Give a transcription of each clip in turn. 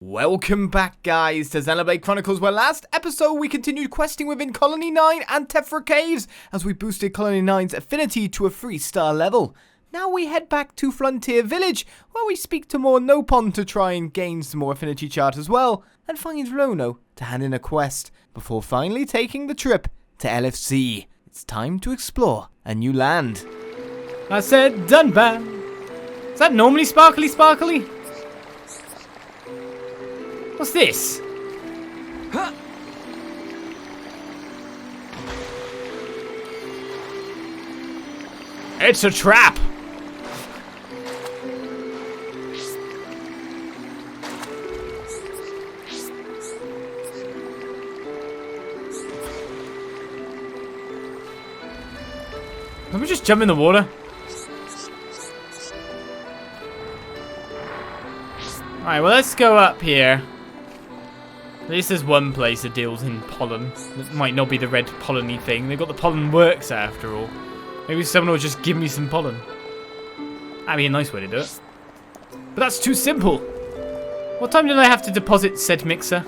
Welcome back, guys, to Xenoblade Chronicles, where last episode we continued questing within Colony 9 and Tephra Caves as we boosted Colony 9's affinity to a 3-star level. Now we head back to Frontier Village, where we speak to more Nopon to try and gain some more affinity chart as well, and find Rono to hand in a quest, before finally taking the trip to Eryth Sea. It's time to explore a new land. I said done, bam. Is that normally sparkly? What's this? Huh. It's a trap. Let me just jump in the water. Alright, well, let's go up here. At least there's one place that deals in pollen. It might not be the red pollen-y thing. They've got the pollen works after all. Maybe someone will just give me some pollen. That'd be a nice way to do it. But that's too simple. What time did I have to deposit said mixer?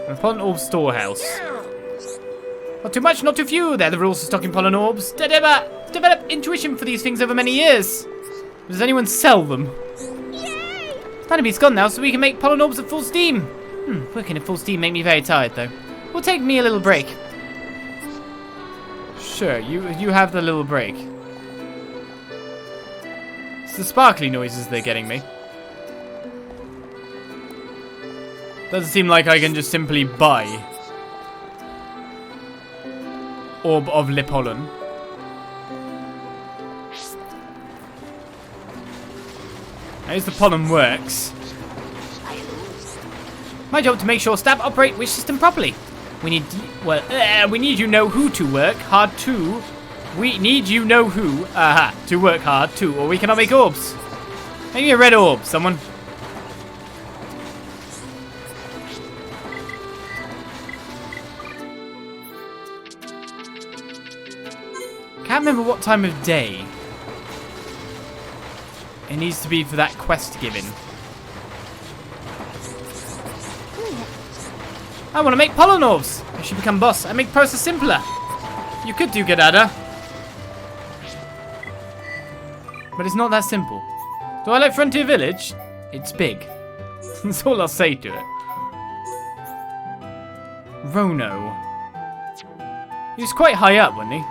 The pollen orb storehouse. Not too much, not too few. They're the rules for stocking pollen orbs. Develop intuition for these things over many years. Does anyone sell them? Planetbeat's gone now, so we can make pollen orbs at full steam. Working at full steam make me very tired, though. Will take me a little break. Sure, you have the little break. It's the sparkly noises they're getting me. Doesn't seem like I can just simply buy orb of le pollen. Here's the pollen works. My job to make sure staff operate which system properly. We need, we need you know who to work hard to. We need you know who, to work hard too, or we cannot make orbs. Maybe a red orb, someone. Can't remember what time of day it needs to be for that quest given. I want to make pollen orbs. I should become boss and make process simpler. You could do good, Ada. But it's not that simple. Do I like Frontier Village? It's big. That's all I'll say to it. Rono. He was quite high up, wasn't he?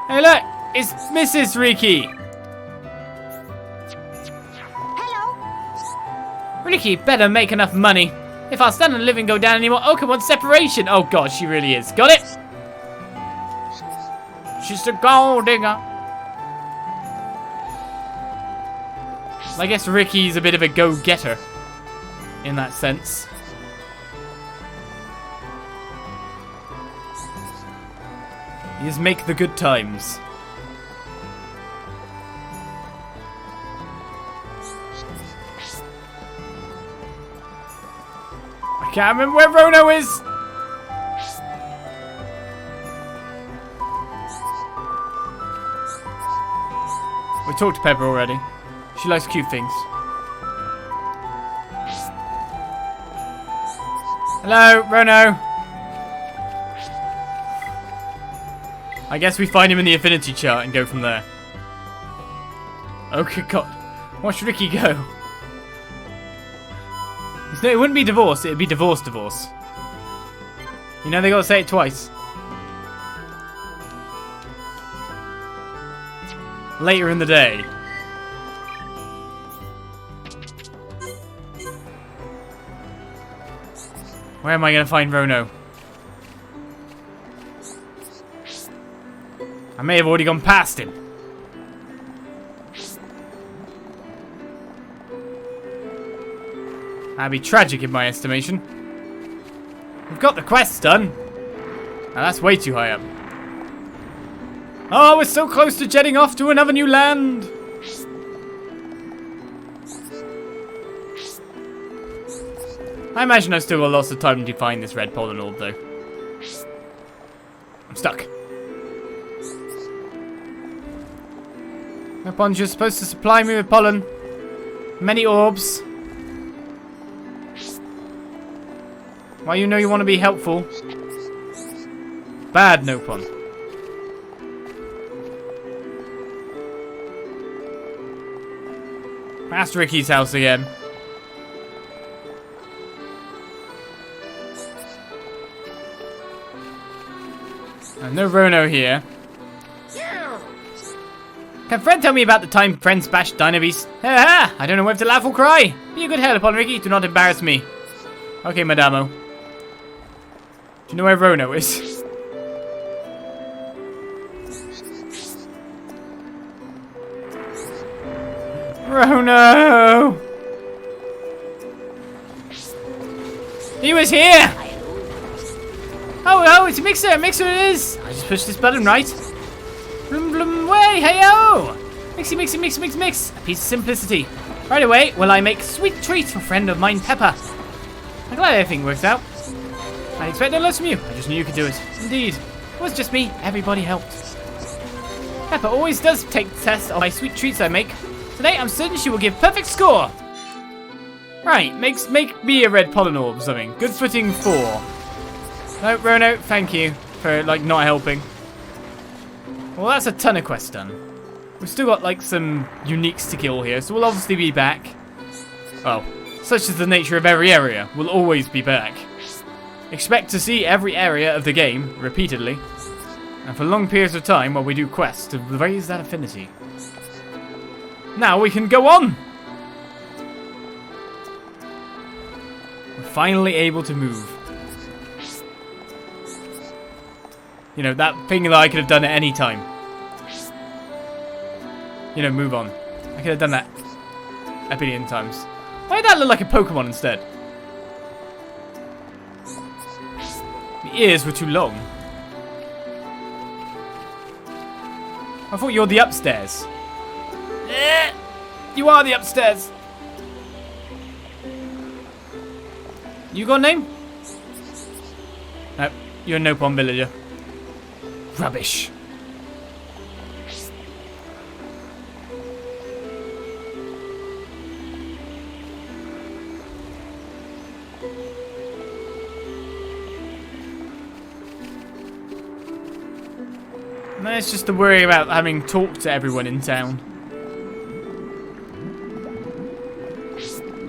Hey look, it's Mrs. Riki. Hello. Riki better make enough money. If our standard of living go down anymore, Oka wants separation. Oh god, she really is. Got it? She's a gold digger. I guess Riki's a bit of a go-getter in that sense. Is make the good times. I can't remember where Rono is. We talked to Pepper already. She likes cute things. Hello, Rono. I guess we find him in the affinity chart and go from there. Oh good god. Watch Riki go. No, it wouldn't be divorce, it'd be divorce. You know they gotta say it twice. Later in the day. Where am I gonna find Rono? I may have already gone past him. That'd be tragic in my estimation. We've got the quest done. Now that's way too high up. Oh, we're so close to jetting off to another new land. I imagine I've still got lots of time to find this red pollen orb though. I'm stuck. Upon you're supposed to supply me with pollen. Many orbs. Why you know you want to be helpful? Bad, Nopon. Past Ricky's house again. And no Rono here. Can friend tell me about the time friends bashed Dynabeast? Ha ha! I don't know whether to laugh or cry. Be a good help upon Ricky. Do not embarrass me. Okay, Madamo. Do you know where Rono is? Rono! He was here! Oh, it's a mixer! A mixer it is! I just pushed this button, right? Blum blum way, hey-o! Mixy, mixy, mix, mix, mix. A piece of simplicity. Right away, will I make sweet treats for a friend of mine, Pepper. I'm glad everything works out. I expect no less from you. I just knew you could do it. Indeed. It was just me. Everybody helped. Pepper always does take the test of my sweet treats I make. Today, I'm certain she will give perfect score. Right, make me a red pollen orb or something. Good footing 4. No, Rono, thank you for, like, not helping. Well, that's a ton of quests done. We've still got, like, some uniques to kill here, so we'll obviously be back. Well, such is the nature of every area. We'll always be back. Expect to see every area of the game, repeatedly. And for long periods of time while we do quests to raise that affinity. Now we can go on! We're finally able to move. You know, that thing that I could have done at any time. You know, move on. I could have done that a billion times. Why did that look like a Pokemon instead? The ears were too long. I thought you were the upstairs. You are the upstairs. You got a name? No, you're a Nopon villager. Rubbish. No, it's just the worry about having talked to everyone in town.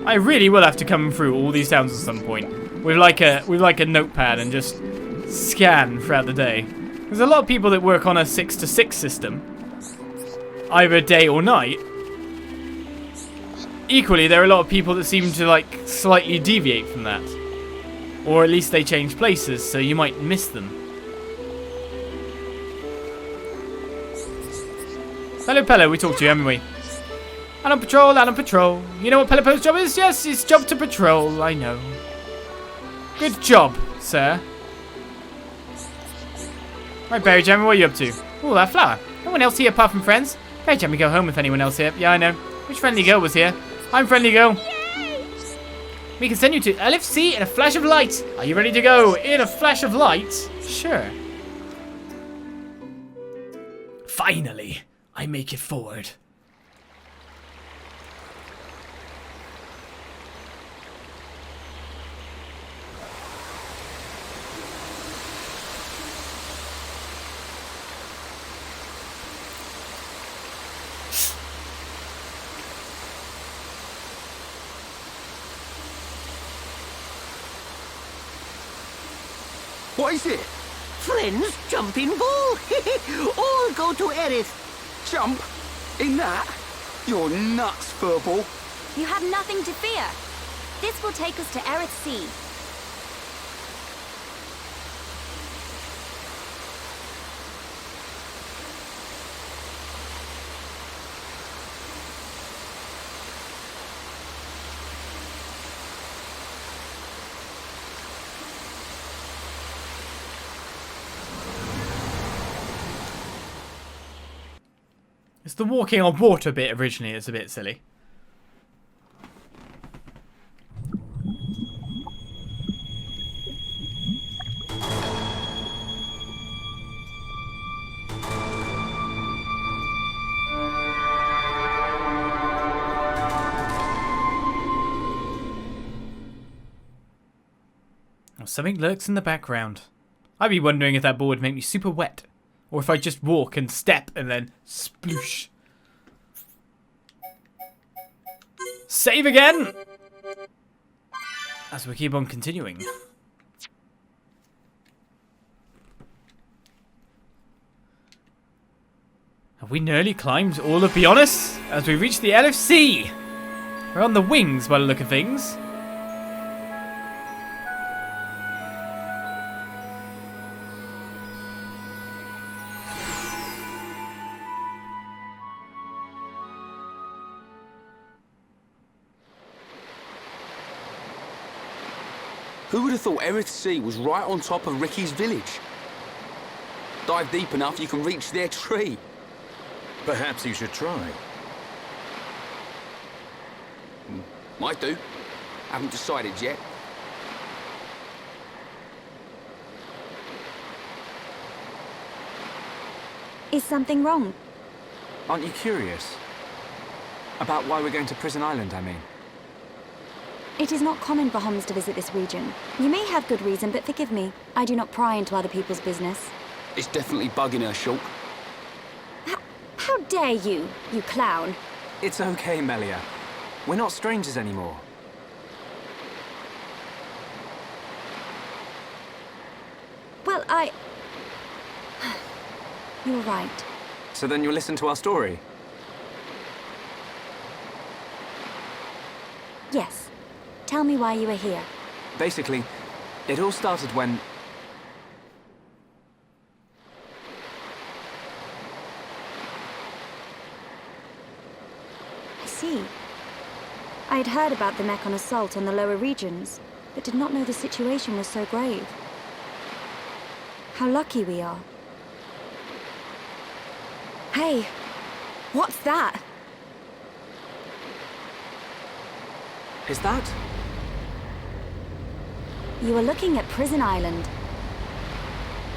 I really will have to come through all these towns at some point with like a notepad and just scan throughout the day. There's a lot of people that work on a 6 to 6 system, either day or night. Equally, there are a lot of people that seem to like slightly deviate from that, or at least they change places, so you might miss them. Hello, Pello. We talked to you, haven't we? Out on patrol, out on patrol. You know what Pelippo's job is? Yes, his job to patrol. I know. Good job, sir. Right, Berry Jammy, what are you up to? Oh, that flower. No one else here apart from friends? Berry Jammy, go home with anyone else here. Yeah, I know. Which friendly girl was here? I'm friendly girl. Yay! We can send you to Eryth Sea in a flash of light. Are you ready to go in a flash of light? Sure. Finally, I make it forward. What is it? Friends, jumping ball. All go to Eryth. Jump? In that? You're nuts, Furball. You have nothing to fear. This will take us to Eryth Sea. It's the walking on water bit originally that's a bit silly. something lurks in the background. I'd be wondering if that ball would make me super wet. Or if I just walk and step and then sploosh. Save again! As we keep on continuing. Have we nearly climbed all of Bionis? As we reach the Eryth Sea. We're on the wings by the look of things. Who would have thought Eryth Sea was right on top of Ricky's village? Dive deep enough, you can reach their tree. Perhaps you should try. Might do. Haven't decided yet. Is something wrong? Aren't you curious? About why we're going to Prison Island, I mean. It is not common for Homs to visit this region. You may have good reason, but forgive me. I do not pry into other people's business. It's definitely bugging her, Shulk. How dare you, you clown? It's okay, Melia. We're not strangers anymore. Well, You're right. So then you'll listen to our story? Yes. Tell me why you are here. Basically, it all started when... I see. I had heard about the Mechon assault on the lower regions, but did not know the situation was so grave. How lucky we are. Hey, what's that? Is that? You are looking at Prison Island.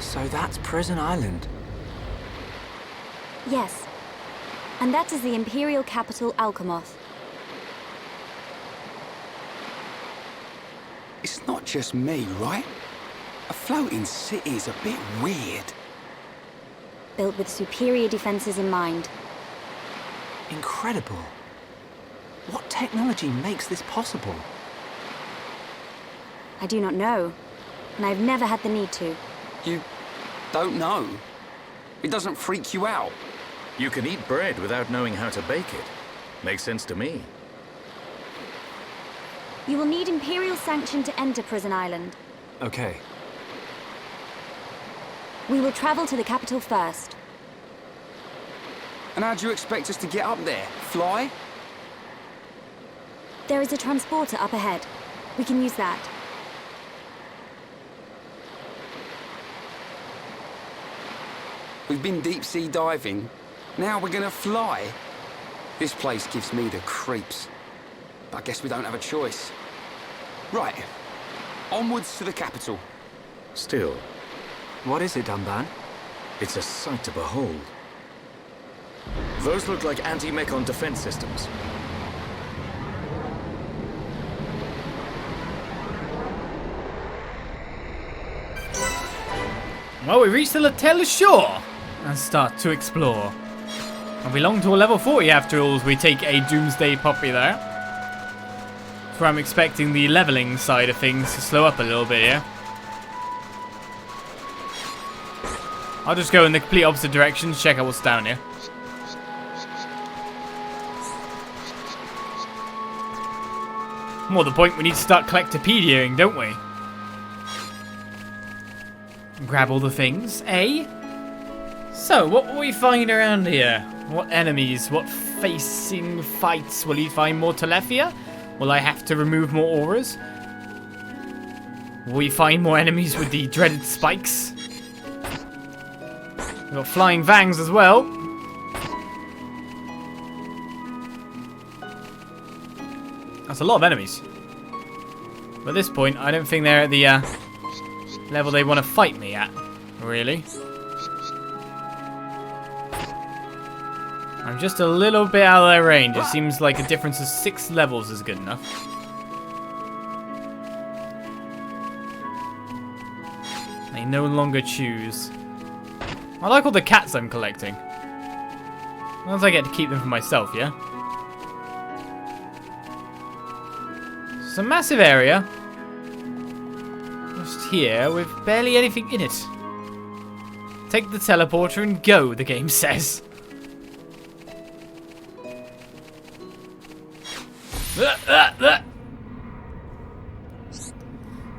So that's Prison Island. Yes. And that is the Imperial Capital Alcamoth. It's not just me, right? A floating city is a bit weird. Built with superior defenses in mind. Incredible. What technology makes this possible? I do not know, and I've never had the need to. You don't know? It doesn't freak you out? You can eat bread without knowing how to bake it. Makes sense to me. You will need Imperial sanction to enter Prison Island. Okay. We will travel to the capital first. And how do you expect us to get up there? Fly? There is a transporter up ahead. We can use that. We've been deep-sea diving. Now we're gonna fly. This place gives me the creeps. But I guess we don't have a choice. Right. Onwards to the capital. Still, What is it, Dunban? it's a sight to behold. Those look like anti-Mechon defense systems. Well, we reached the Latel shore and start to explore. And we long to a level 40 after all as we take a Doomsday Poppy there. So I'm expecting the leveling side of things to slow up a little bit here. I'll just go in the complete opposite direction to check out what's down here. More the point, we need to start collectopediaing, don't we? Grab all the things, eh? So, what will we find around here? What enemies? What facing fights? Will you find more Tephra? Will I have to remove more auras? Will we find more enemies with the dreaded spikes? We've got flying vangs as well. That's a lot of enemies. But at this point, I don't think they're at the level they want to fight me at, really. I'm just a little bit out of their range. It seems like a difference of 6 levels is good enough. I no longer choose. I like all the cats I'm collecting. As long as I get to keep them for myself, yeah? It's a massive area. Just here with barely anything in it. Take the teleporter and go, the game says.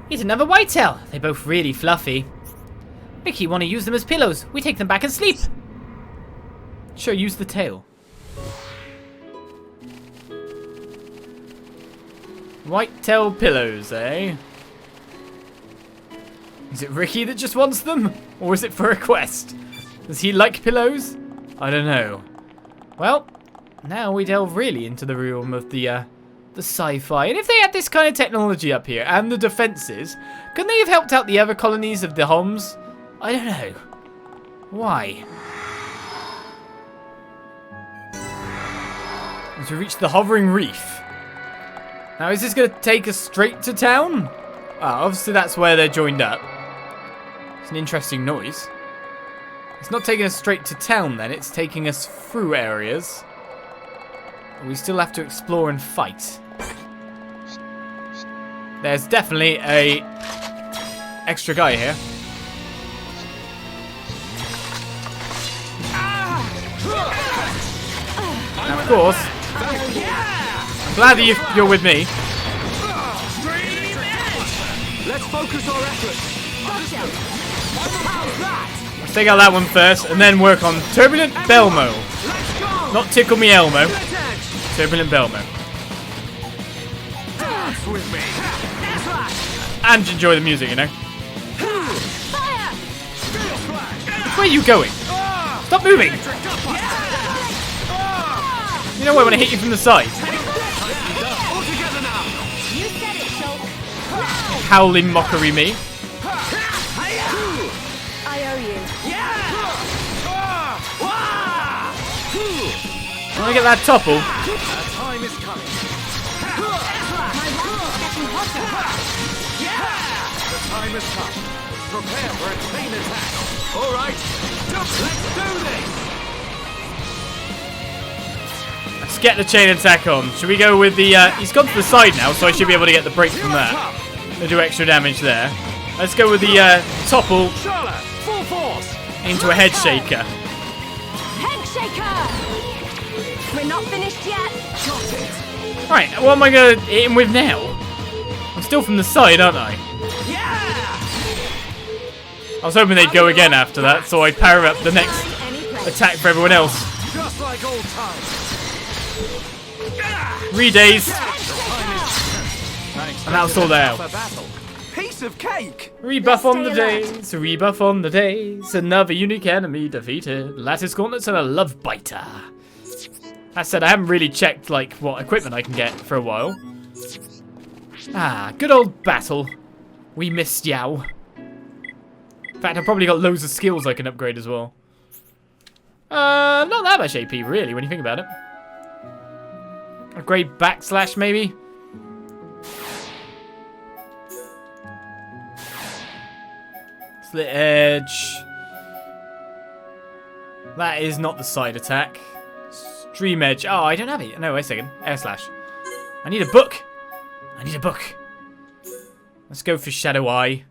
Here's another whitetail. They're both really fluffy. Mickey, want to use them as pillows? We take them back and sleep. Sure, use the tail. Whitetail pillows, eh? Is it Ricky that just wants them? Or is it for a quest? Does he like pillows? I don't know. Well, now we delve really into the realm of the sci-fi. And if they had this kind of technology up here and the defenses, couldn't they have helped out the other colonies of the Homs? I don't know. Why? As we reach the hovering reef. Now, is this going to take us straight to town? Obviously that's where they're joined up. It's an interesting noise. It's not taking us straight to town then, it's taking us through areas. We still have to explore and fight. There's definitely a extra guy here. Now, of course, I'm glad that you're with me. Let's focus our efforts. Let's take out that one first, and then work on Turbulent Belmo. Not Tickle Me Elmo. Turbulent Belmo. And enjoy the music, you know. Where are you going? Stop moving! You know I want to hit you from the side. Howling mockery me. I owe you. Want to get that topple? Time is coming. The time has come. Prepare for a chain attack. All right, let's do this. Let's get the chain attack on. Should we go with the... he's gone to the side now, so I should be able to get the break from that. They do extra damage there. Let's go with the topple Full force. into a head shaker. Head shaker! We're not finished yet. Right, what am I going to hit him with now? I'm still from the side, aren't I? I was hoping they'd go again after that, so I power up the next attack for everyone else. Just like old times. Redays. And that'll sort that out. Piece of cake. Rebuff on the days, rebuff on the days. Another unique enemy defeated. Lattice gauntlets and a love biter. That said, I haven't really checked like what equipment I can get for a while. Good old battle. We missed Yao. In fact, I've probably got loads of skills I can upgrade as well. Not that much AP really, when you think about it. Upgrade backslash maybe. Slit edge. That is not the side attack. Stream edge. Oh, I don't have it. No, wait a second. Air slash. I need a book. I need a book. Let's go for Shadow Eye.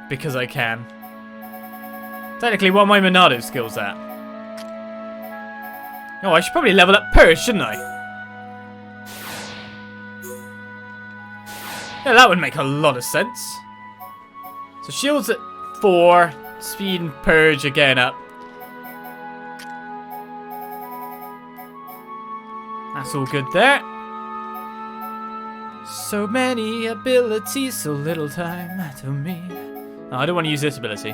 Because I can. Technically, what are my Monado skills at? Oh, I should probably level up Purge, shouldn't I? Yeah, that would make a lot of sense. So shields at 4, speed and Purge again up. That's all good there. So many abilities, so little time to me. Oh, I don't want to use this ability.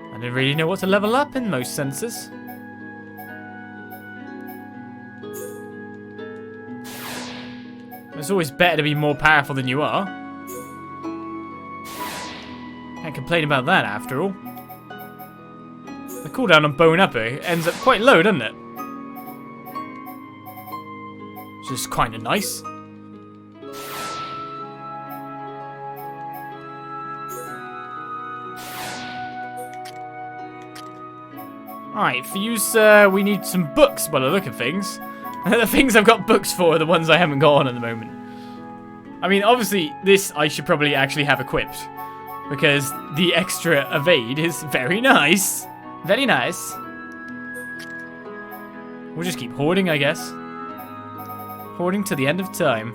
I didn't really know what to level up in most senses. It's always better to be more powerful than you are. Can't complain about that after all. The cooldown on Bone Upper ends up quite low, doesn't it? Which is kind of nice. Alright, for you, sir, we need some books by the look of things. The things I've got books for are the ones I haven't got on at the moment. I mean, obviously, this I should probably actually have equipped. Because the extra evade is very nice. Very nice. We'll just keep hoarding, I guess. Hoarding to the end of time.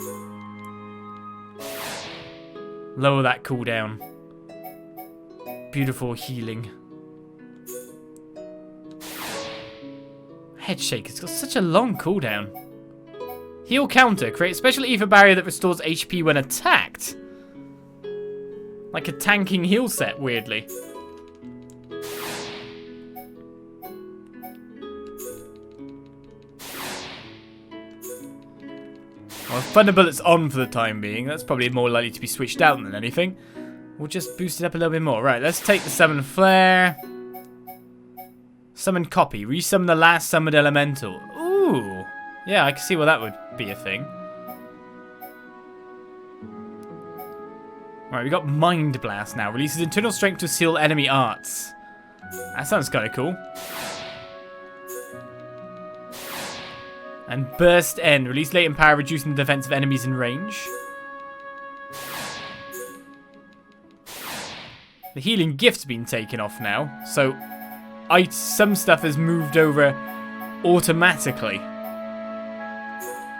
Lower that cooldown. Beautiful healing. Head shake, it's got such a long cooldown. Heal counter, create a special ether barrier that restores HP when attacked. Like a tanking heal set, weirdly. Well, Thunderbolt's on for the time being. That's probably more likely to be switched out than anything. We'll just boost it up a little bit more. Right, let's take the Summon Flare. Summon Copy. Resummon the last summoned elemental. Ooh. Yeah, I can see why that would be a thing. Right, we got Mind Blast now. Releases internal strength to seal enemy arts. That sounds kind of cool. And Burst End. Release latent power, reducing the defense of enemies in range. The healing gift's been taken off now, so some stuff has moved over automatically.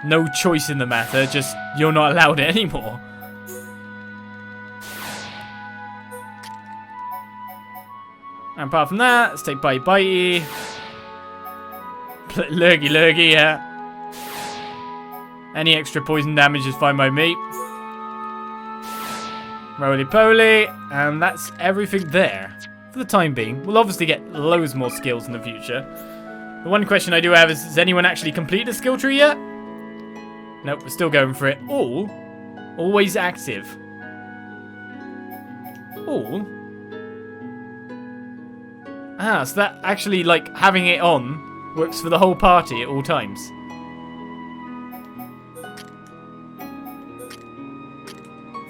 No choice in the matter, just you're not allowed it anymore. And apart from that, let's take Bite Bitey. Lurgy Lurgy, yeah. Any extra poison damage is fine by me. Roly Poly, and that's everything there. For the time being, we'll obviously get loads more skills in the future. The one question I do have is, has anyone actually completed a skill tree yet? Nope, we're still going for it. All? Always active. All? Ah, so that actually, like, having it on works for the whole party at all times.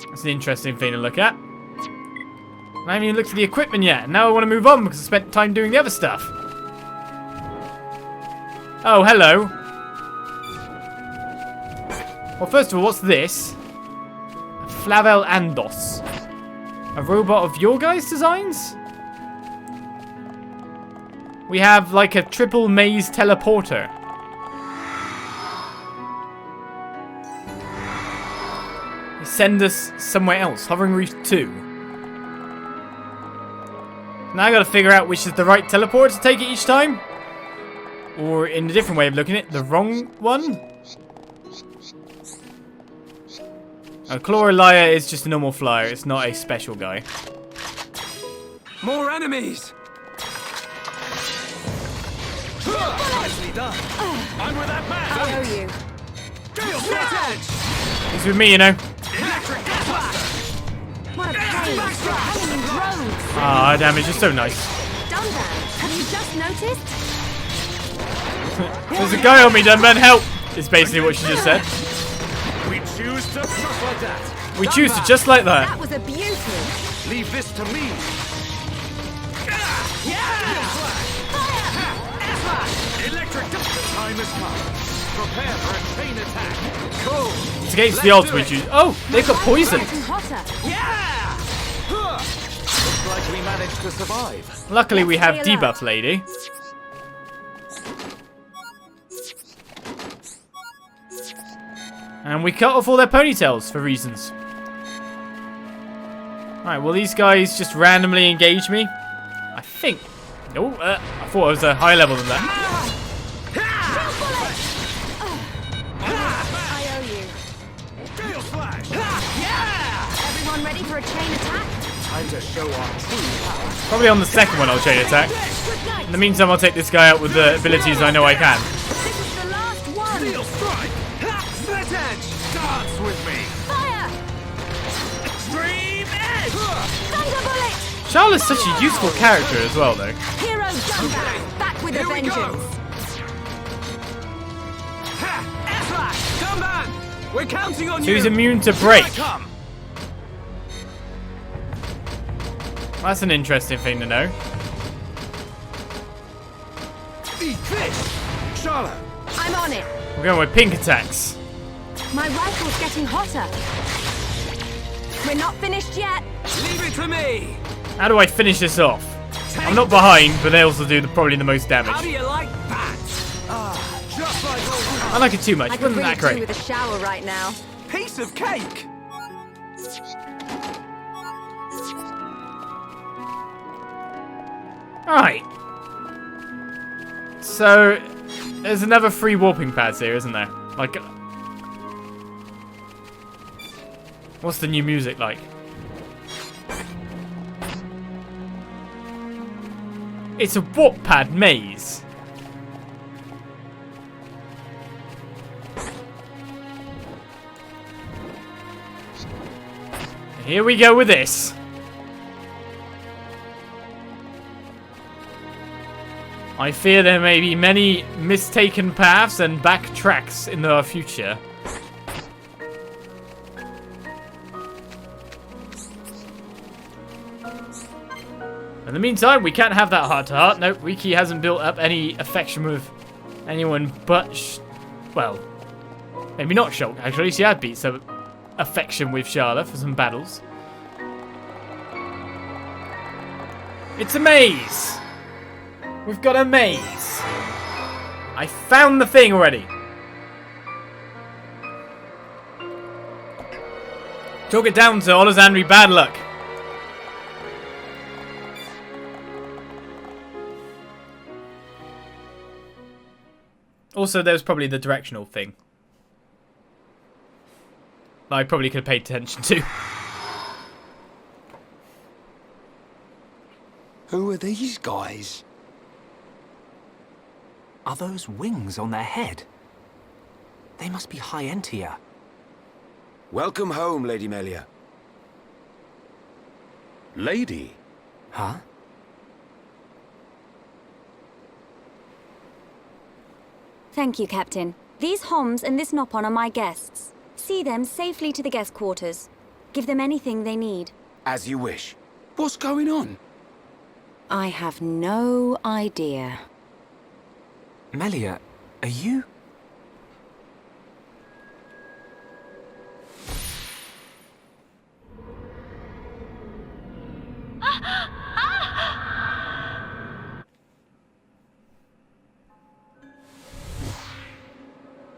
That's an interesting thing to look at. I haven't even looked at the equipment yet. Now I want to move on because I spent time doing the other stuff. Oh, hello. Well, first of all, what's this? Flavel Andos. A robot of your guys' designs? We have like a triple maze teleporter. They send us somewhere else. Hovering Reef 2. Now I gotta figure out which is the right teleporter to take it each time. Or in a different way of looking at it, the wrong one. Chlorelaya is just a normal flyer. It's not a special guy. More enemies! Nicely done. I'm with that man. I owe you. Gale Split Edge. He's with me, you know. Electric Gas. What a pain. Hanging drones. Ah, damage is so nice. Dunban, have you just noticed? There's a guy on me, Dunban. Help! Is basically what she just said. We choose to just like that. We choose to just like that. That was a beauty. Leave this to me. Electric. The time has come. Prepare for a chain attack. Cool. It's against the odds we choose. Oh, they've got poison. Getting hotter. Yeah. Looks like we managed to survive. Luckily, we have debuff lady. And we cut off all their ponytails for reasons. Alright, will these guys just randomly engage me? I think. Oh, I thought it was a higher level than that. I owe you. Gale Flash. Everyone ready for a chain attack? Time to show our true power. Probably on the second one I'll chain attack. Good night. In the meantime, I'll take this guy out with the abilities I know I can. This is the last one. Steel strike. Split edge. Dance with me. Fire! Extreme edge. Thunder bullet! Charlotte's such a useful character as well, though. Hero Dunban, back with a Here we go. vengeance. Flash! Come on! We're counting on So you! he's immune to Here I break. come. That's an interesting thing to know. Eat this! Charlotte! I'm on it. We're going with pink attacks. My rifle's getting hotter. We're not finished yet. Leave it to me! How do I finish this off? I'm not behind, but they also do probably the most How do damage. you like that? Ah, just like I like it too much. I It could wasn't really that do great. with a shower right now. piece of cake! Alright. So, there's another 3 warping pads here, isn't there? Like, what's the new music like? It's a warp pad maze. Here we go with this. I fear there may be many mistaken paths and backtracks in the future. In the meantime, we can't have that heart-to-heart. No, Riki hasn't built up any affection with anyone but... well, maybe not Shulk, actually. She had beat some affection with Charlotte for some battles. It's a maze! We've got a maze! I found the thing already! Took it down to Olizandri bad luck. Also, there's probably the directional thing that I probably could have paid attention to. Who are these guys? Are those wings on their head? They must be high Entia. Welcome home, Lady Melia. Lady? Huh? Thank you, Captain. These Homs and this Nopon are my guests. See them safely to the guest quarters. Give them anything they need. As you wish. What's going on? I have no idea. Melia, are you?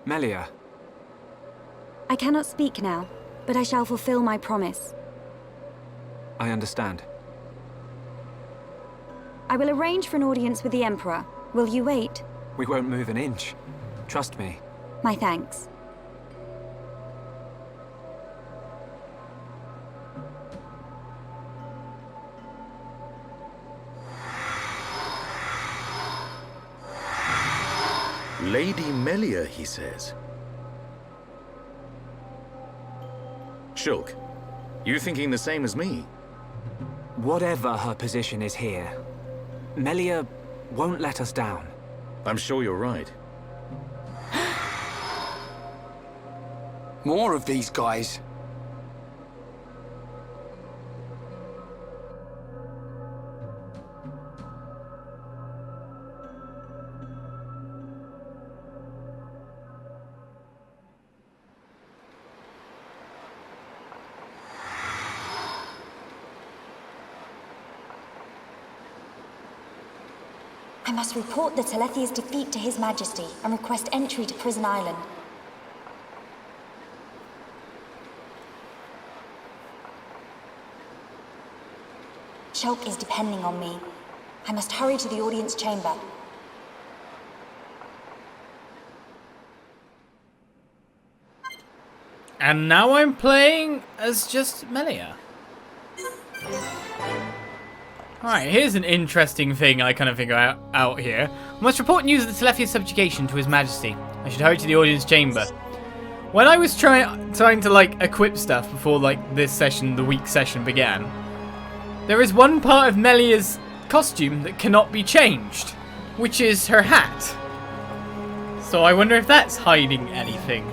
Melia. I cannot speak now, but I shall fulfill my promise. I understand. I will arrange for an audience with the Emperor. Will you wait? We won't move an inch. Trust me. My thanks. Lady Melia, he says. Shulk, you thinking the same as me? Whatever her position is here, Melia won't let us down. I'm sure you're right. More of these guys. I must report the Telethia's defeat to His Majesty and request entry to Prison Island. Shulk is depending on me. I must hurry to the audience chamber. And now I'm playing as just Melia. Alright, here's an interesting thing I kind of figure out here. I must report news of the Telephia's subjugation to His Majesty. I should hurry to the audience chamber. When I was trying to like equip stuff before like this session, the week session began, there is one part of Melia's costume that cannot be changed, which is her hat. So I wonder if that's hiding anything.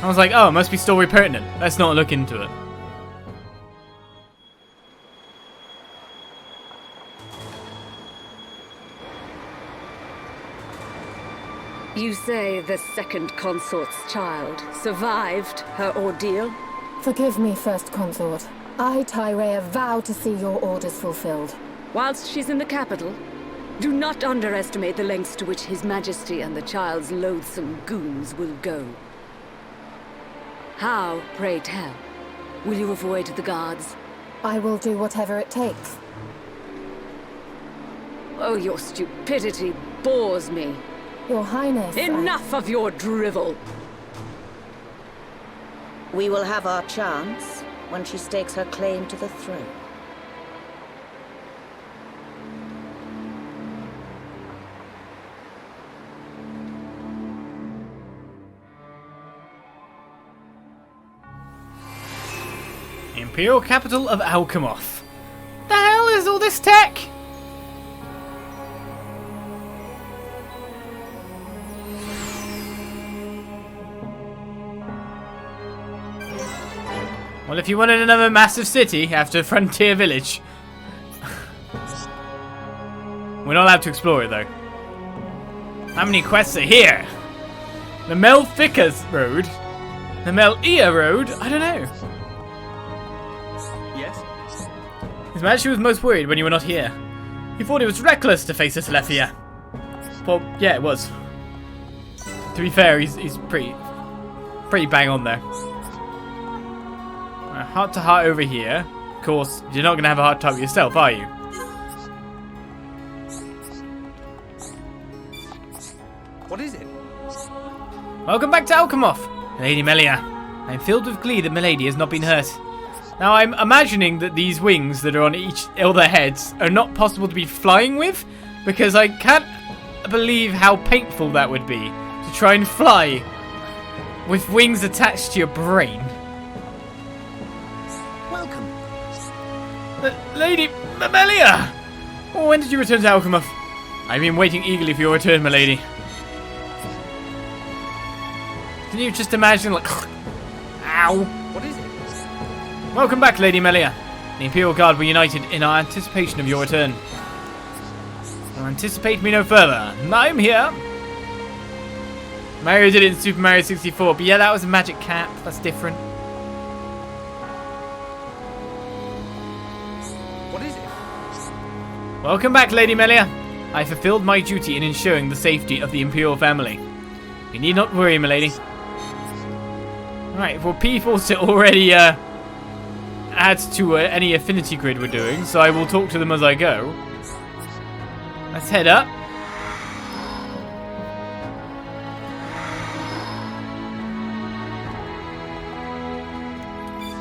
I was like, oh, it must be story pertinent. Let's not look into it. You say the second consort's child survived her ordeal? Forgive me, First Consort. I, Tyrea, vow to see your orders fulfilled. Whilst she's in the capital, do not underestimate the lengths to which His Majesty and the child's loathsome goons will go. How, pray tell, will you avoid the guards? I will do whatever it takes. Oh, your stupidity bores me. Your Highness, Enough of your drivel! We will have our chance when she stakes her claim to the throne. Imperial Capital of Alcamoth. The hell is all this tech? Well, if you wanted another massive city after Frontier Village. We're not allowed to explore it, though. How many quests are here? The Melficas Road? The Melia Road? I don't know. Yes? His Majesty was most worried when you were not here. He thought it was reckless to face the Tephra. Well, yeah, it was. To be fair, he's pretty bang on there. Heart to heart over here. Of course, you're not going to have a heart to heart with yourself, are you? What is it? Welcome back to Alcamoth, Lady Melia. I am filled with glee that Milady has not been hurt. Now, I'm imagining that these wings that are on all their heads are not possible to be flying with, because I can't believe how painful that would be to try and fly with wings attached to your brain. Welcome. Lady Melia! Oh, when did you return to Alcamoth? I've been waiting eagerly for your return, my lady. Can you just imagine, like, ow? What is it? Welcome back, Lady Melia. The Imperial Guard were united in our anticipation of your return. Well, anticipate me no further. I'm here. Mario did it in Super Mario 64, but yeah, that was a magic cap. That's different. What is it? Welcome back, Lady Melia. I fulfilled my duty in ensuring the safety of the Imperial family. You need not worry, my lady. Right, well, P4 already add to any affinity grid we're doing, so I will talk to them as I go. Let's head up.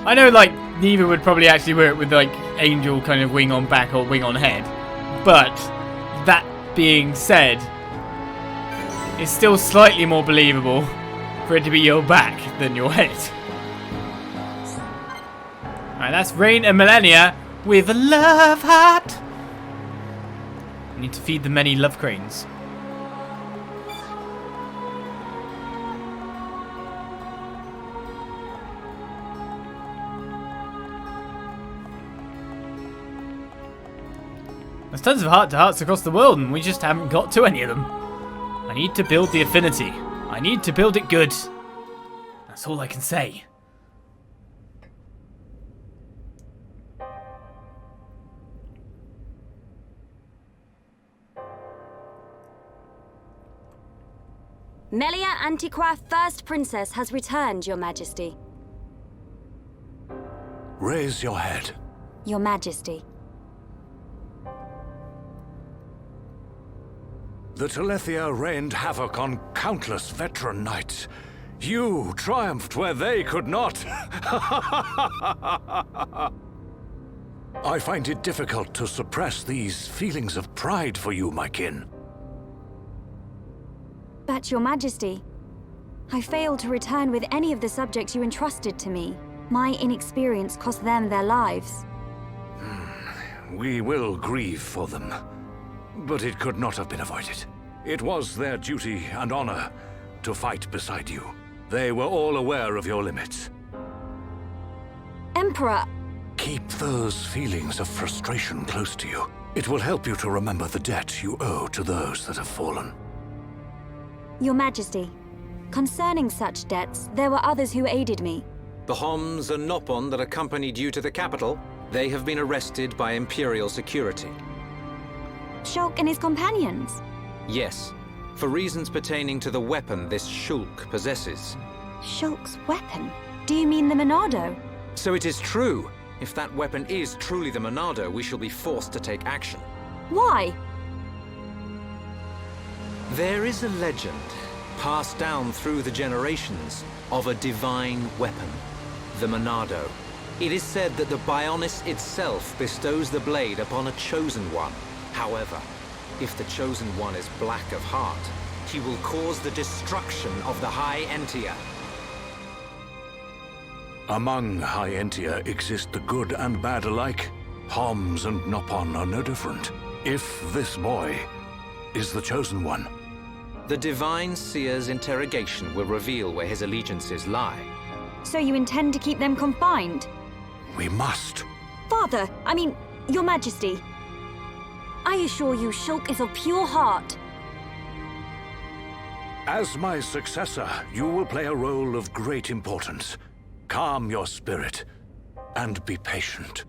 I know, like, neither would probably actually work with, like, angel kind of wing on back or wing on head, but that being said, it's still slightly more believable for it to be your back than your head. Alright, that's Rain and Millennia with a love heart. We need to feed the many love cranes. There's tons of heart-to-hearts across the world, and we just haven't got to any of them. I need to build the affinity. I need to build it good. That's all I can say. Melia Antiqua, First Princess, has returned, Your Majesty. Raise your head. Your Majesty. The Tephra rained havoc on countless veteran knights. You triumphed where they could not. I find it difficult to suppress these feelings of pride for you, my kin. But, Your Majesty, I failed to return with any of the subjects you entrusted to me. My inexperience cost them their lives. We will grieve for them, but it could not have been avoided. It was their duty and honor to fight beside you. They were all aware of your limits. Emperor! Keep those feelings of frustration close to you. It will help you to remember the debt you owe to those that have fallen. Your Majesty, concerning such debts, there were others who aided me. The Homs and Nopon that accompanied you to the capital, they have been arrested by Imperial security. Shulk and his companions? Yes, for reasons pertaining to the weapon this Shulk possesses. Shulk's weapon? Do you mean the Monado? So it is true. If that weapon is truly the Monado, we shall be forced to take action. Why? There is a legend, passed down through the generations, of a divine weapon, the Monado. It is said that the Bionis itself bestows the blade upon a chosen one. However, if the chosen one is black of heart, he will cause the destruction of the High Entia. Among High Entia exist the good and bad alike. Homs and Nopon are no different. If this boy is the chosen one. The Divine Seer's interrogation will reveal where his allegiances lie. So you intend to keep them confined? We must. Father, Your Majesty. I assure you, Shulk is of pure heart. As my successor, you will play a role of great importance. Calm your spirit and be patient.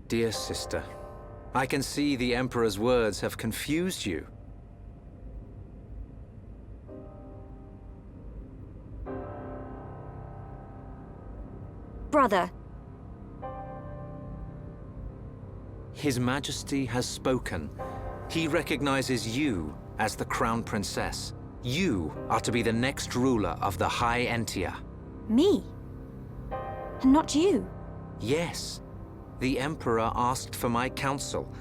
Dear sister, I can see the Emperor's words have confused you. Brother. His Majesty has spoken. He recognizes you as the Crown Princess. You are to be the next ruler of the High Entia. Me? And not you? Yes. The Emperor asked for my counsel,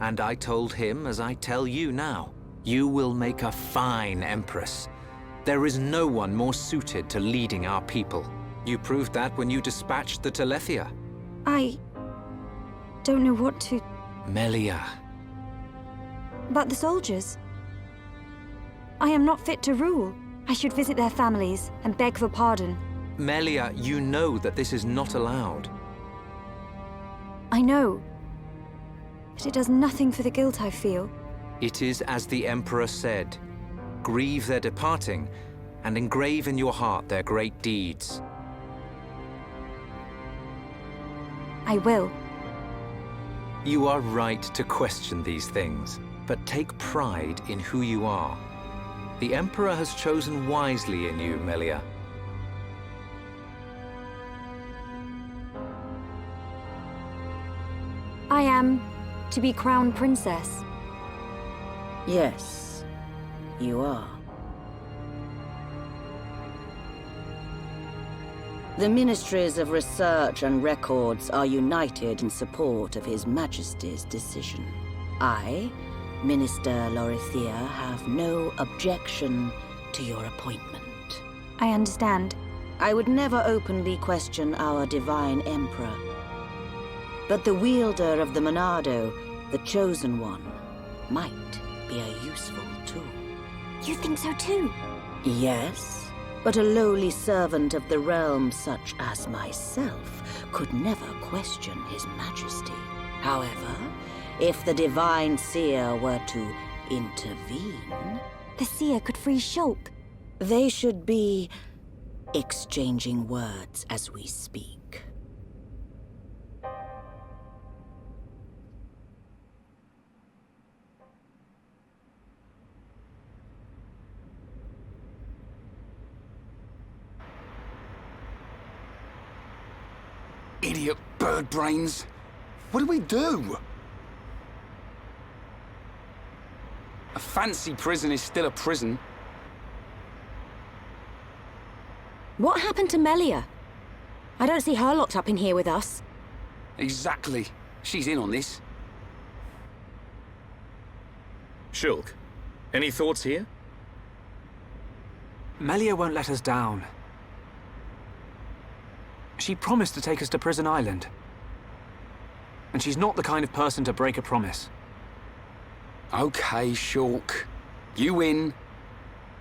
and I told him as I tell you now. You will make a fine Empress. There is no one more suited to leading our people. You proved that when you dispatched the Telethia. I don't know what to... Melia. But the soldiers? I am not fit to rule. I should visit their families and beg for pardon. Melia, you know that this is not allowed. I know. But it does nothing for the guilt I feel. It is as the Emperor said. Grieve their departing, and engrave in your heart their great deeds. I will. You are right to question these things, but take pride in who you are. The Emperor has chosen wisely in you, Melia. I am to be Crown Princess. Yes, you are. The Ministries of Research and Records are united in support of His Majesty's decision. I, Minister Lorithia, have no objection to your appointment. I understand. I would never openly question our Divine Emperor. But the wielder of the Monado, the Chosen One, might be a useful tool. You think so too? Yes. But a lowly servant of the realm such as myself could never question His Majesty. However, if the Divine Seer were to intervene... The Seer could free Shulk. They should be exchanging words as we speak. Idiot bird brains. What do we do? A fancy prison is still a prison. What happened to Melia? I don't see her locked up in here with us. Exactly. She's in on this. Shulk, any thoughts here? Melia won't let us down. She promised to take us to Prison Island. And she's not the kind of person to break a promise. Okay, Shulk. You win.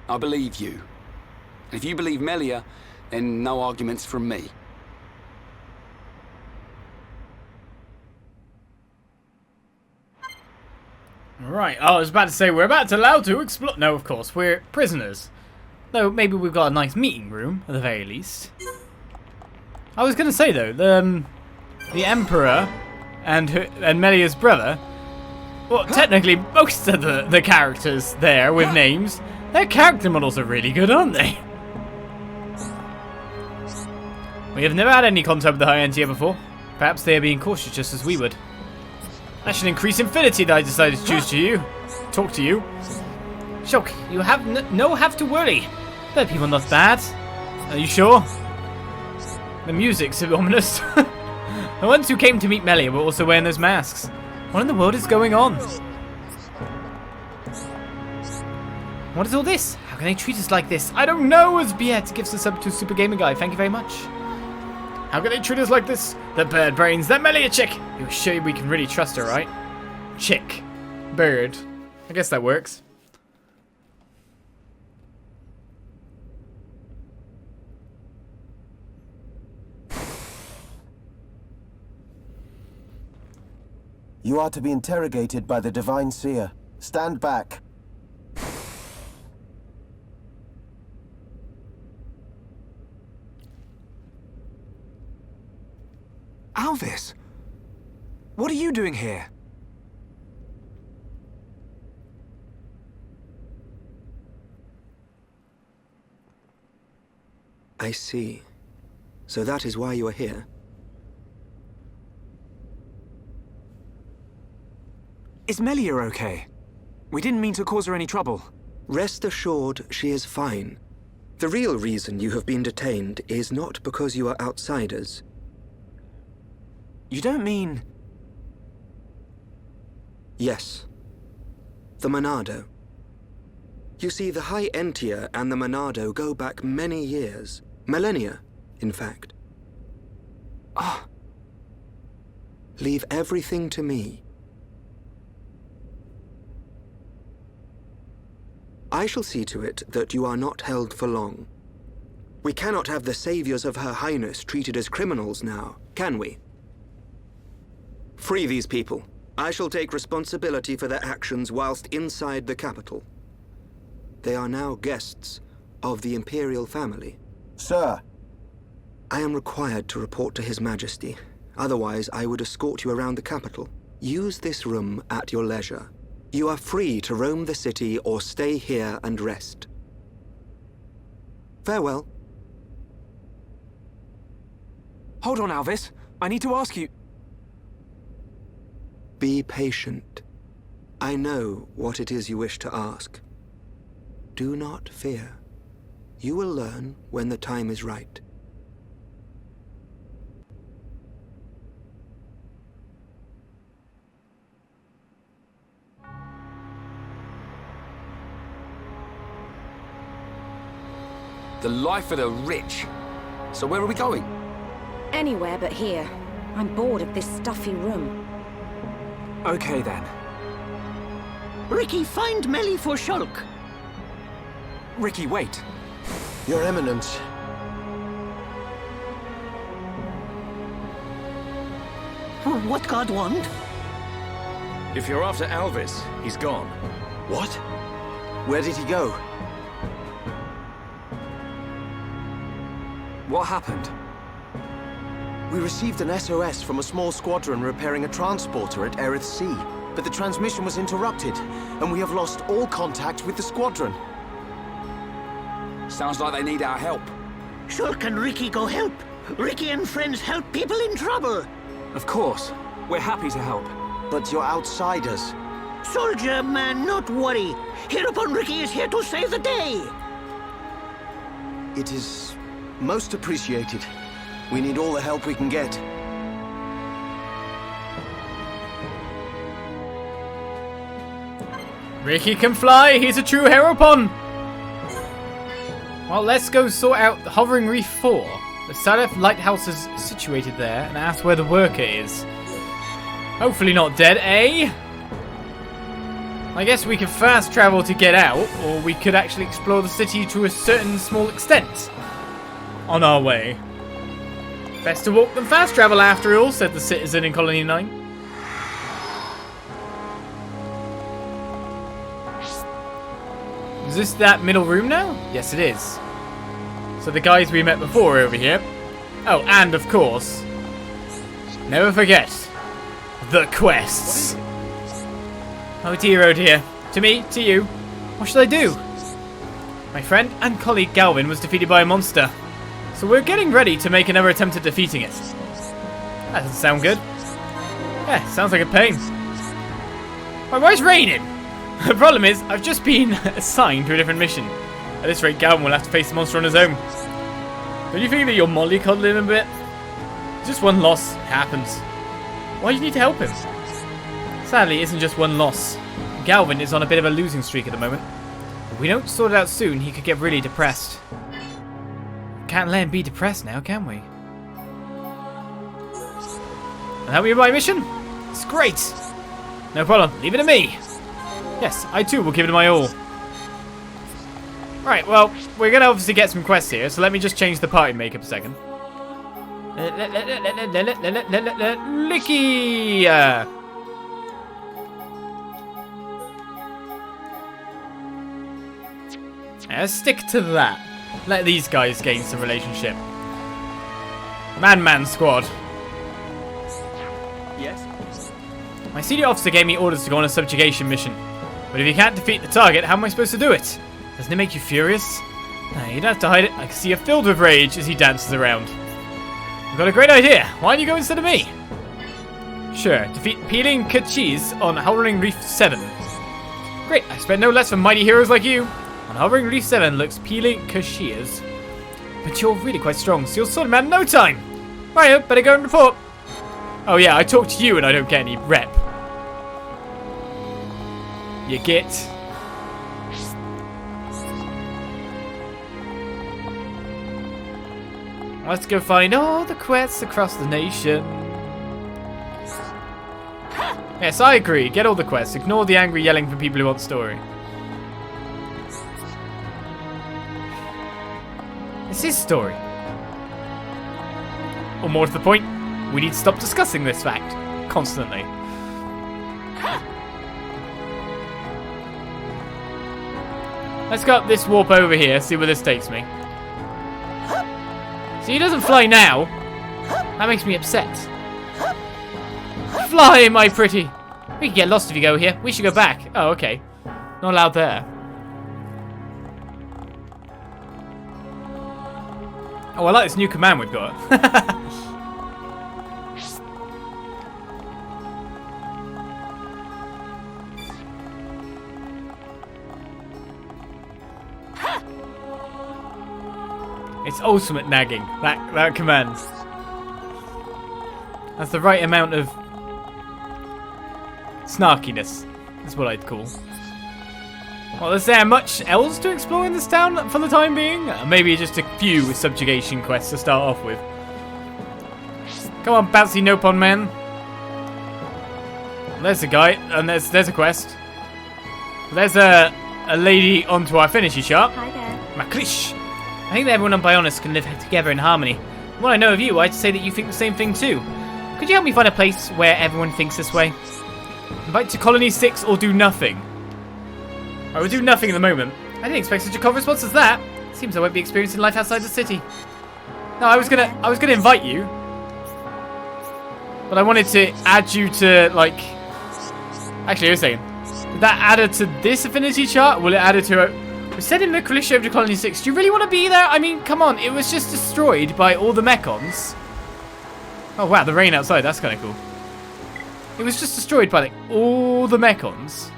I believe you. And if you believe Melia, then no arguments from me. Right, I was about to say we're allowed to explore. No, of course, we're prisoners. Though maybe we've got a nice meeting room at the very least. I was gonna say though, the Emperor and Melia's brother. Well, technically, most of the characters there with names, their character models are really good, aren't they? We have never had any contact with the High Ends here before. Perhaps they are being cautious just as we would. That should increase infinity that I decided to talk to you. Shulk, you have no have to worry. The people not bad. Are you sure? The music's ominous. The ones who came to meet Melia were also wearing those masks. What in the world is going on? What is all this? How can they treat us like this? I don't know, as Biet gives us up to Super Gamer Guy. Thank you very much. How can they treat us like this? The bird brains, that Melia chick! You're sure we can really trust her, right? Chick. Bird. I guess that works. You are to be interrogated by the Divine Seer. Stand back. Alvis! What are you doing here? I see. So that is why you are here. Is Melia okay? We didn't mean to cause her any trouble. Rest assured, she is fine. The real reason you have been detained is not because you are outsiders. You don't mean... Yes. The Monado. You see, the High Entia and the Monado go back many years. Millennia, in fact. Ah. Leave everything to me. I shall see to it that you are not held for long. We cannot have the saviors of Her Highness treated as criminals now, can we? Free these people. I shall take responsibility for their actions whilst inside the capital. They are now guests of the Imperial family. Sir! I am required to report to His Majesty. Otherwise, I would escort you around the capital. Use this room at your leisure. You are free to roam the city or stay here and rest. Farewell. Hold on, Alvis. I need to ask you... Be patient. I know what it is you wish to ask. Do not fear. You will learn when the time is right. The life of the rich. So where are we going? Anywhere but here. I'm bored of this stuffy room. Okay then. Ricky, find Melia for Shulk. Ricky, wait. Your Eminence. What God want? If you're after Alvis, he's gone. What? Where did he go? What happened? We received an SOS from a small squadron repairing a transporter at Eryth Sea, but the transmission was interrupted, and we have lost all contact with the squadron. Sounds like they need our help. Shulk and Ricky go help. Ricky and friends help people in trouble. Of course. We're happy to help. But you're outsiders. Soldier man, not worry. Hereupon Ricky is here to save the day. It is most appreciated. We need all the help we can get. Ricky can fly. He's a true Heropon. Well, let's go sort out Hovering Reef 4. The Salif lighthouse is situated there, and ask where the worker is. Hopefully not dead, eh? I guess we could fast travel to get out, or we could actually explore the city to a certain small extent on our way. Best to walk than fast travel after all, said the citizen in Colony 9. Is this that middle room now? Yes, it is. So the guys we met before are over here. Oh, and of course, never forget the quests. Oh dear. To me, to you. What should I do? My friend and colleague Galvin was defeated by a monster. So we're getting ready to make another attempt at defeating it. That doesn't sound good. Yeah, sounds like a pain. Why is it raining? The problem is, I've just been assigned to a different mission. At this rate, Galvin will have to face the monster on his own. Don't you think that you're mollycoddling a bit? Just one loss. It happens. Why do you need to help him? Sadly, it isn't just one loss. Galvin is on a bit of a losing streak at the moment. If we don't sort it out soon, he could get really depressed. Can't let him be depressed now, can we? And help me with my mission? It's great. No problem. Leave it to me. Yes, I too will give it my all. Right, well, we're going to obviously get some quests here, so let me just change the party makeup a second. Licky! Stick to that. Let these guys gain some relationship. Man Squad. Yes? My senior officer gave me orders to go on a subjugation mission. But if you can't defeat the target, how am I supposed to do it? Doesn't it make you furious? No, you don't have to hide it. I can see you're filled with rage as he dances around. I've got a great idea. Why don't you go instead of me? Sure. Defeat Peeling Kachis on Hovering Reef 7. Great. I expect no less from mighty heroes like you. On Hovering Reef 7 looks Peeling Kachis. But you're really quite strong, so you'll sort him out in no time. Right, better go and report. Oh yeah, I talk to you and I don't get any rep. You get... Let's go find all the quests across the nation. Yes, I agree. Get all the quests. Ignore the angry yelling from people who want story. It's his story. Or more to the point, we need to stop discussing this fact constantly. Let's go up this warp over here, see where this takes me. See, he doesn't fly now. That makes me upset. Fly, my pretty. We can get lost if you go here. We should go back. Oh, okay. Not allowed there. Oh, I like this new command we've got. It's ultimate nagging, that command. That's the right amount of snarkiness, is what I'd call. Well, is there much else to explore in this town for the time being? Maybe just a few subjugation quests to start off with. Come on, bouncy Nopon man. There's a guy, and there's a quest. There's a lady onto our finishy shop. Hi there. Maklish. I think that everyone on Bionis can live together in harmony. From what I know of you, I'd say that you think the same thing too. Could you help me find a place where everyone thinks this way? Invite to Colony 6 or do nothing. Alright, we'll do nothing at the moment. I didn't expect such a cold response as that. Seems I won't be experiencing life outside the city. No, I was gonna invite you. But I wanted to add you to, like... Actually, I was saying, did that add her to this affinity chart? Will it add her to her... We're sending Mechanish over to Colony 6. Do you really want to be there? I mean, come on. It was just destroyed by all the Mechons. Oh, wow. The rain outside. That's kind of cool. It was just destroyed by, like, all the Mechons.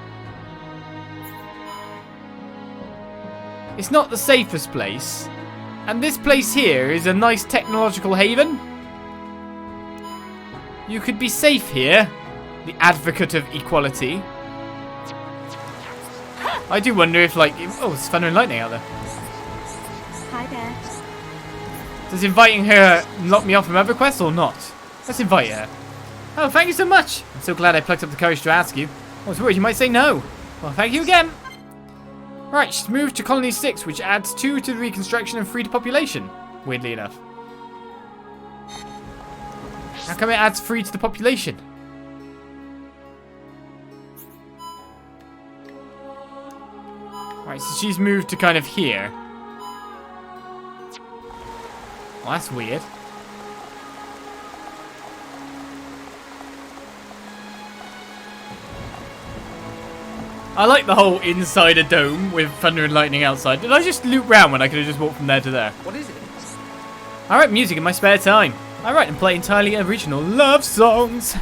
It's not the safest place. And this place here is a nice technological haven. You could be safe here. The advocate of equality. I do wonder if, like... Oh, it's thunder and lightning out there. Hi there. Does inviting her knock me off from other quests or not? Let's invite her. Oh, thank you so much. I'm so glad I plucked up the courage to ask you. I was worried you might say no. Well, thank you again. Right, she's moved to Colony 6, which adds 2 to the reconstruction and 3 to population. Weirdly enough. How come it adds 3 to the population? Right, so she's moved to kind of here. Well, that's weird. I like the whole inside a dome with thunder and lightning outside. Did I just loop round when I could have just walked from there to there? What is it? I write music in my spare time. I write and play entirely original love songs.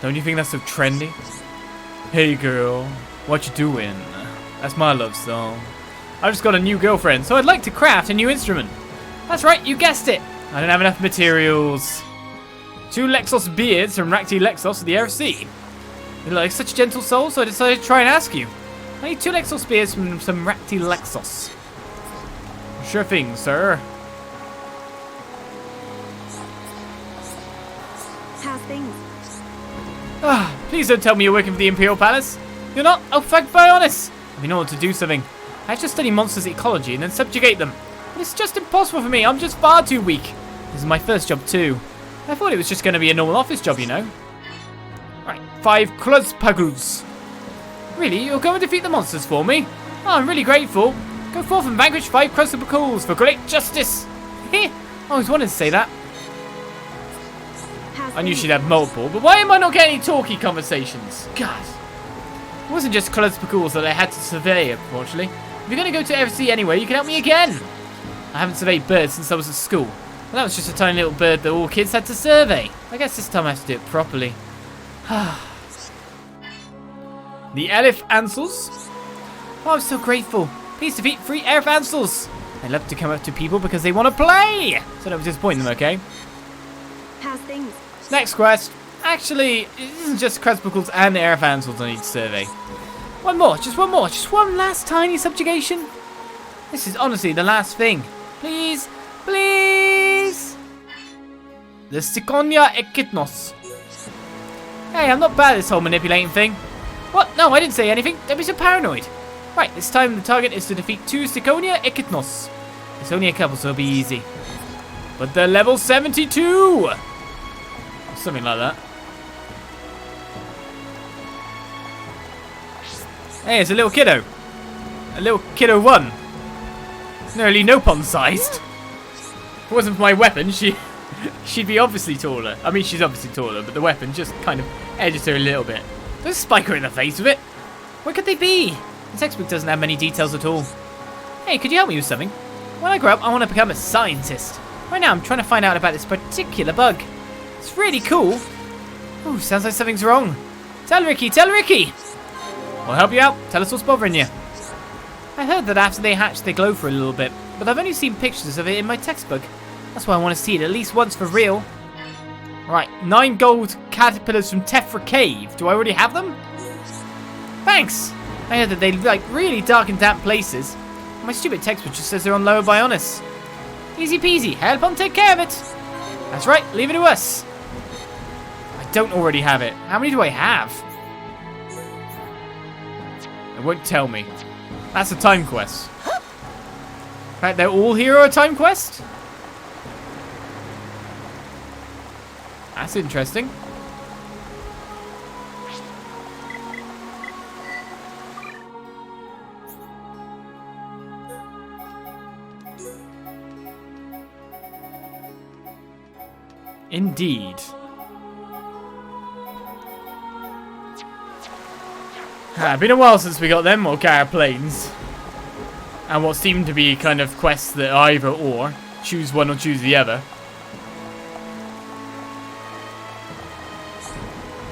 Don't you think that's so trendy? Hey girl, what you doing? That's my love song. I've just got a new girlfriend, so I'd like to craft a new instrument. That's right, you guessed it. I don't have enough materials. 2 Lexos beards from Rakti Lexos of the Eryth Sea. You're like such a gentle soul, so I decided to try and ask you. I need 2 Lexos beards from some Rakti Lexos. Sure thing, sir. How's things? Ah, please don't tell me you're working for the Imperial Palace. You're not? Oh, thank Bionis. I've been ordered to do something. I have to study monsters' ecology and then subjugate them. But it's just impossible for me. I'm just far too weak. This is my first job too. I thought it was just going to be a normal office job, you know. Right, 5 Kluzpagus. Really? You'll go and defeat the monsters for me? Oh, I'm really grateful. Go forth and vanquish 5 Kluzpagus for great justice. I always wanted to say that. I knew she'd have multiple, but why am I not getting any talky conversations? God. It wasn't just Kluzpagus that I had to survey, unfortunately. If you're going to go to Eryth Sea anyway, you can help me again. I haven't surveyed birds since I was at school. Well, that was just a tiny little bird that all kids had to survey. I guess this time I have to do it properly. The Eryth Ansels. Oh, I'm so grateful. Please defeat 3 Eryth Ansels. They love to come up to people because they want to play. So don't disappoint them, okay? How's things? Next quest. Actually, it isn't just Kluzpagus and Eryth Ansels I need to survey. One more, just one last tiny subjugation. This is honestly the last thing. Please, please. The Sikonia Echidnos. Hey, I'm not bad at this whole manipulating thing. What? No, I didn't say anything. Don't be so paranoid. Right, this time the target is to defeat 2 Sikonia Echidnos. It's only a couple, so it'll be easy. But they're level 72. Something like that. Hey, it's a little kiddo. A little kiddo 1. Nearly Nopon-sized. If it wasn't for my weapon, she'd be obviously taller. I mean, she's obviously taller, but the weapon just kind of edges her a little bit. Don't spike her in the face with it. Where could they be? The textbook doesn't have many details at all. Hey, could you help me with something? When I grow up, I want to become a scientist. Right now, I'm trying to find out about this particular bug. It's really cool. Oh, sounds like something's wrong. Tell Ricky, tell Ricky. We'll help you out. Tell us what's bothering you. I heard that after they hatch, they glow for a little bit, but I've only seen pictures of it in my textbook. That's why I want to see it at least once for real. Right, 9 gold caterpillars from Tephra Cave. Do I already have them? Thanks. I heard that they like really dark and damp places. My stupid textbook just says they're on Lower Bionis. Easy peasy. Help on take care of it. That's right. Leave it to us. I don't already have it. How many do I have? It won't tell me. That's a time quest. In fact, they're all here are a time quest? That's interesting. Indeed. Been a while since we got them, or planes. And what seemed to be kind of quests that either or. Choose one or choose the other.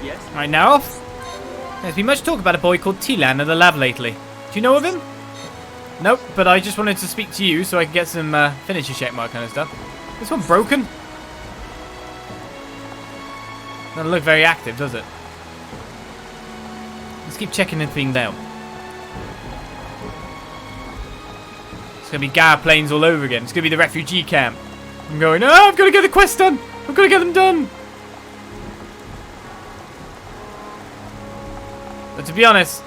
Yes? Right, now off. There's been much talk about a boy called Tilan in the lab lately. Do you know of him? Nope, but I just wanted to speak to you so I can get some finisher checkmark kind of stuff. This one broken? Doesn't look very active, does it? Let's keep checking the thing down. It's going to be Gar planes all over again. It's going to be the refugee camp. I'm going, oh, I've got to get the quest done. I've got to get them done. But to be honest,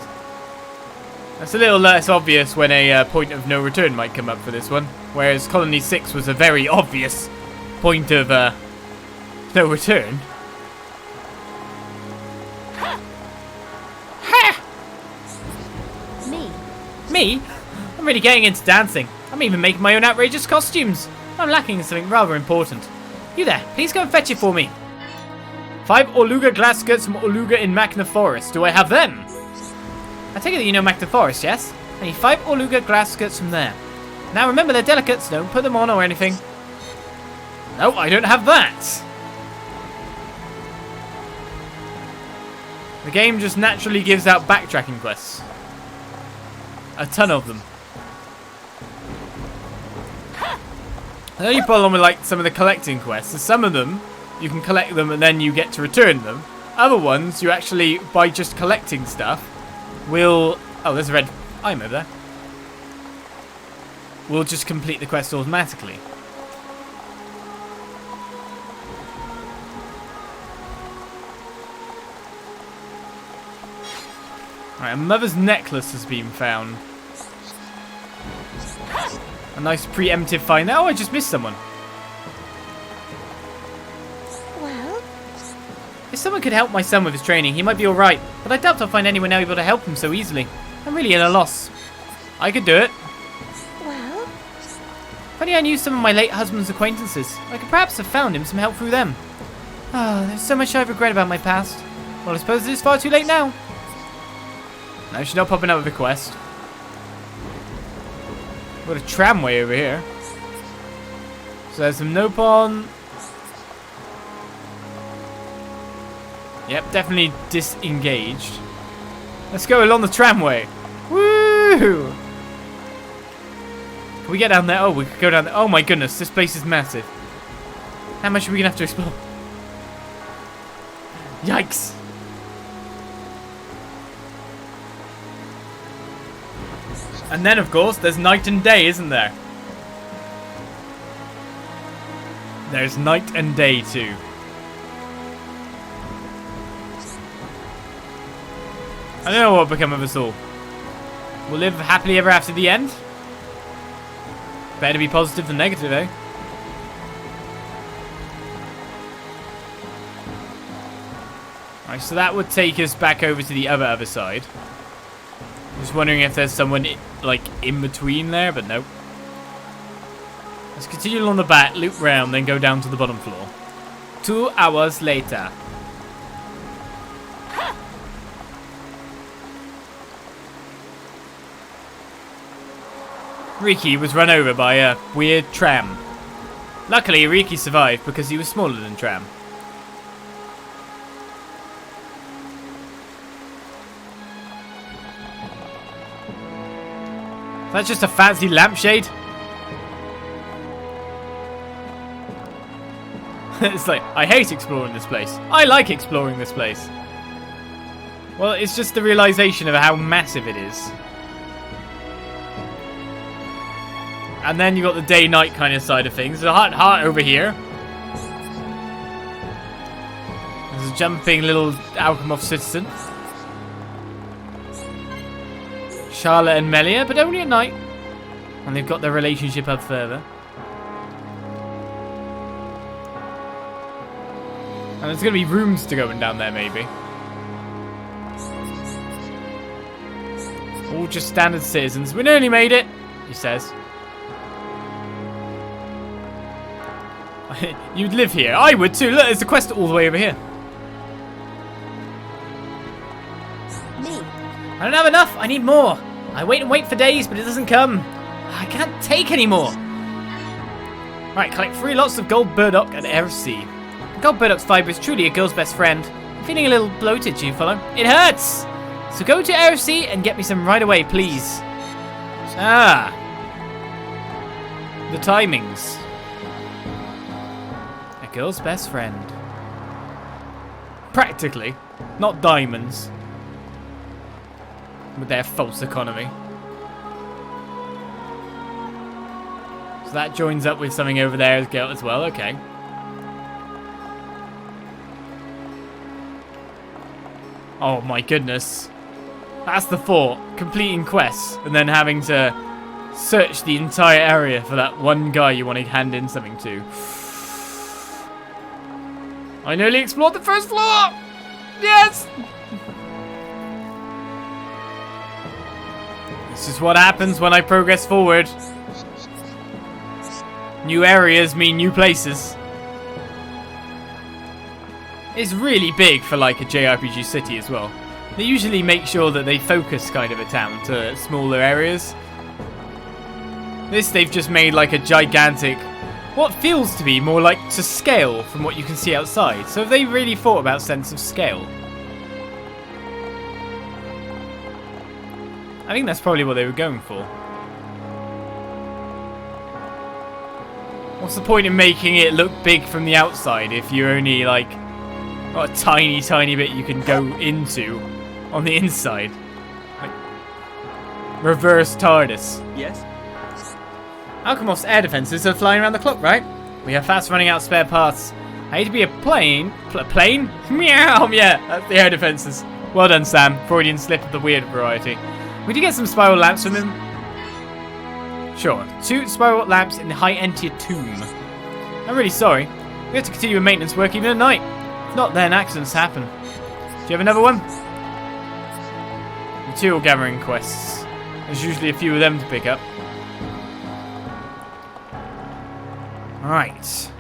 that's a little less obvious when a point of no return might come up for this one. Whereas Colony 6 was a very obvious point of no return. Me? I'm really getting into dancing. I'm even making my own outrageous costumes. I'm lacking in something rather important. You there, please go and fetch it for me. 5 Oluga glass skirts from Oluga in Machna Forest. Do I have them? I take it that you know Machna Forest, yes? I need 5 Oluga glass skirts from there. Now remember, they're delicate, so don't put them on or anything. No, I don't have that. The game just naturally gives out backtracking quests. A ton of them. The only problem with like some of the collecting quests is some of them you can collect them and then you get to return them. Other ones you actually, by just collecting stuff, will... Oh, there's a red item over there. Will just complete the quest automatically. Alright, a mother's necklace has been found. A nice preemptive find there. Oh, I just missed someone. Well? If someone could help my son with his training, he might be alright. But I doubt I'll find anyone able to help him so easily. I'm really at a loss. I could do it. Well? If only I knew some of my late husband's acquaintances. I could perhaps have found him some help through them. Ah, there's so much I regret about my past. Well, I suppose it is far too late now. No, she's not popping up with a quest. We've got a tramway over here. So there's some Nopon. Yep, definitely disengaged. Let's go along the tramway. Woo! Can we get down there? Oh, we could go down there. Oh my goodness, this place is massive. How much are we going to have to explore? Yikes. And then, of course, there's night and day, isn't there? There's night and day, too. I don't know what will become of us all. We'll live happily ever after the end. Better to be positive than negative, eh? Alright, so that would take us back over to the other side. Just wondering if there's someone, like, in between there, but nope. Let's continue along the back, loop round, then go down to the bottom floor. 2 hours later. Riki was run over by a weird tram. Luckily, Riki survived because he was smaller than Tram. That's just a fancy lampshade. It's like, I hate exploring this place. I like exploring this place. Well, it's just the realization of how massive it is. And then you got the day-night kind of side of things. There's a heart over here. There's a jumping little Alcamoth citizen. Charlotte and Melia, but only at night. And they've got their relationship up further. And there's going to be rooms to go in down there, maybe. All just standard citizens. We nearly made it, he says. You'd live here. I would too. Look, there's a quest all the way over here. Me? I don't have enough. I need more. I wait and wait for days, but it doesn't come. I can't take any more. Right, collect 3 lots of gold burdock at Eryth Sea. Gold burdock's fiber is truly a girl's best friend. I'm feeling a little bloated, you fellow. It hurts. So go to Eryth Sea and get me some right away, please. Ah. The timings. A girl's best friend. Practically. Not diamonds. With their false economy. So that joins up with something over there as well, okay. Oh my goodness. That's the thought. Completing quests and then having to search the entire area for that one guy you want to hand in something to. I nearly explored the first floor! Yes! This is what happens when I progress forward. New areas mean new places. It's really big for like a JRPG city as well. They usually make sure that they focus kind of a town to smaller areas. This they've just made like a gigantic, what feels to be more like to scale from what you can see outside. So have they really thought about sense of scale? I think that's probably what they were going for. What's the point in making it look big from the outside if you're only like got a tiny, tiny bit you can go into on the inside? Like, reverse TARDIS. Yes? Alcamoth's air defenses are flying around the clock, right? We are fast running out of spare parts. I hate to be a plane. Plane? Meow! Yeah, that's the air defenses. Well done, Sam. Freudian slip of the weird variety. Would you get some spiral lamps from him? Sure. 2 spiral lamps in the High Entia tomb. I'm really sorry. We have to continue with maintenance work even at night. If not, then accidents happen. Do you have another one? Material gathering quests. There's usually a few of them to pick up. Alright.